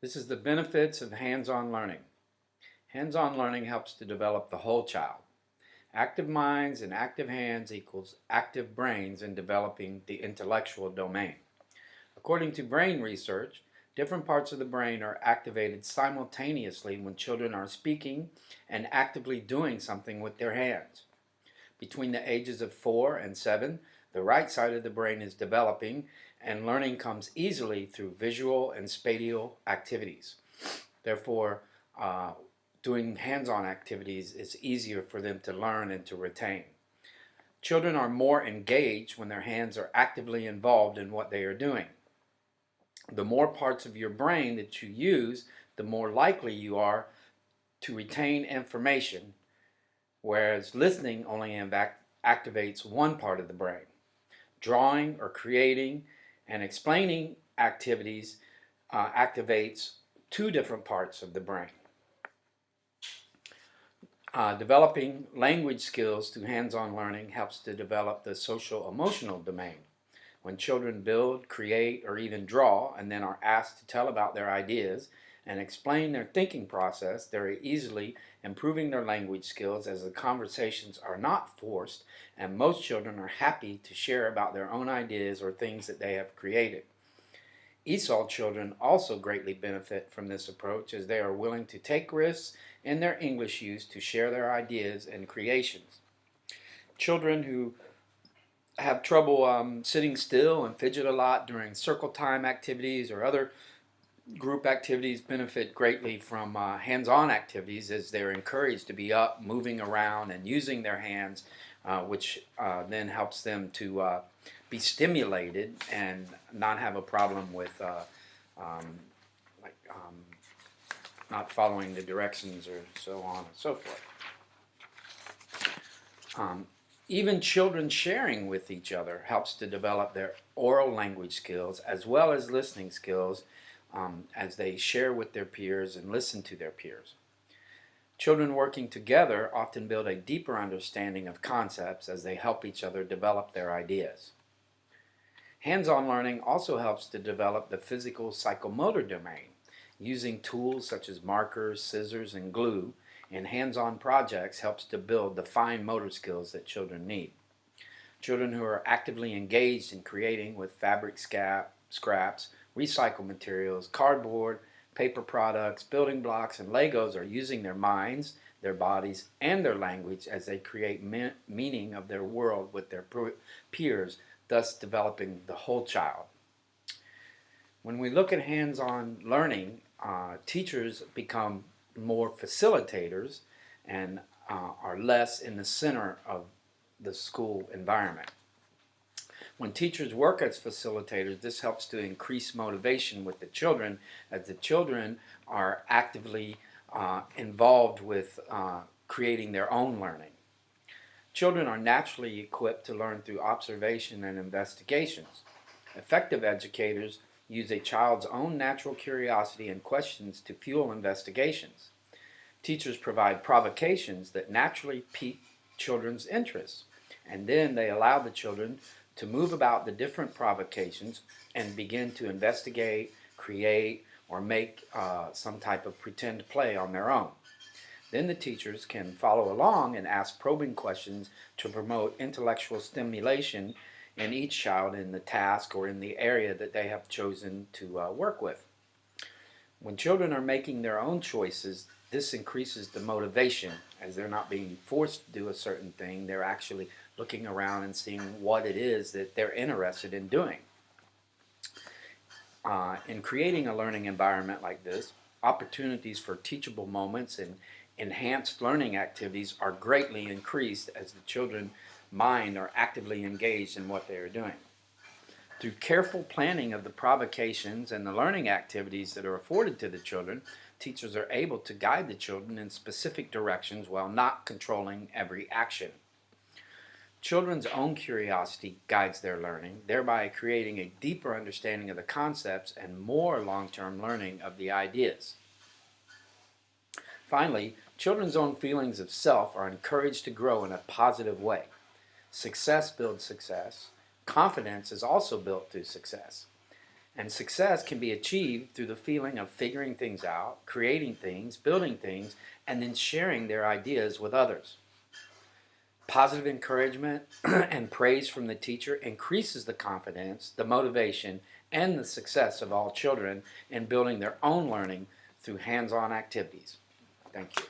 This is the benefits of hands-on learning. Hands-on learning helps to develop the whole child. Active minds and active hands equals active brains in developing the intellectual domain. According to brain research, different parts of the brain are activated simultaneously when children are speaking and actively doing something with their hands. Between the ages of 4 and 7, the right side of the brain is developing, and learning comes easily through visual and spatial activities. Therefore, doing hands-on activities is easier for them to learn and to retain. Children are more engaged when their hands are actively involved in what they are doing. The more parts of your brain that you use, the more likely you are to retain information, whereas listening only activates one part of the brain. Drawing or creating and explaining activities activates two different parts of the brain. Developing language skills through hands-on learning helps to develop the social-emotional domain. When children build, create, or even draw, and then are asked to tell about their ideas and explain their thinking process, they're easily improving their language skills as the conversations are not forced, and most children are happy to share about their own ideas or things that they have created. ESOL children also greatly benefit from this approach as they are willing to take risks in their English use to share their ideas and creations. Children who have trouble sitting still and fidget a lot during circle time activities or other group activities benefit greatly from hands-on activities as they're encouraged to be up, moving around, and using their hands, which then helps them to be stimulated and not have a problem with not following the directions or so on and so forth. Even children sharing with each other helps to develop their oral language skills as well as listening skills as they share with their peers and listen to their peers. Children working together often build a deeper understanding of concepts as they help each other develop their ideas. Hands-on learning also helps to develop the physical psychomotor domain. Using tools such as markers, scissors, and glue in hands-on projects helps to build the fine motor skills that children need. Children who are actively engaged in creating with fabric scraps, recycled materials, cardboard, paper products, building blocks, and Legos are using their minds, their bodies, and their language as they create meaning of their world with their peers, thus developing the whole child. When we look at hands-on learning, teachers become more facilitators and are less in the center of the school environment. When teachers work as facilitators, this helps to increase motivation with the children as the children are actively involved with creating their own learning. Children are naturally equipped to learn through observation and investigations. Effective educators use a child's own natural curiosity and questions to fuel investigations. Teachers provide provocations that naturally pique children's interests, and then they allow the children to move about the different provocations and begin to investigate, create, or make some type of pretend play on their own. Then the teachers can follow along and ask probing questions to promote intellectual stimulation in each child in the task or in the area that they have chosen to work with. When children are making their own choices, this increases the motivation as they're not being forced to do a certain thing. They're actually looking around and seeing what it is that they're interested in doing. In creating a learning environment like this, opportunities for teachable moments and enhanced learning activities are greatly increased as the children's mind are actively engaged in what they are doing. Through careful planning of the provocations and the learning activities that are afforded to the children, teachers are able to guide the children in specific directions while not controlling every action. Children's own curiosity guides their learning, thereby creating a deeper understanding of the concepts and more long-term learning of the ideas. Finally, children's own feelings of self are encouraged to grow in a positive way. Success builds success. Confidence is also built through success. And success can be achieved through the feeling of figuring things out, creating things, building things, and then sharing their ideas with others. Positive encouragement and praise from the teacher increases the confidence, the motivation, and the success of all children in building their own learning through hands-on activities. Thank you.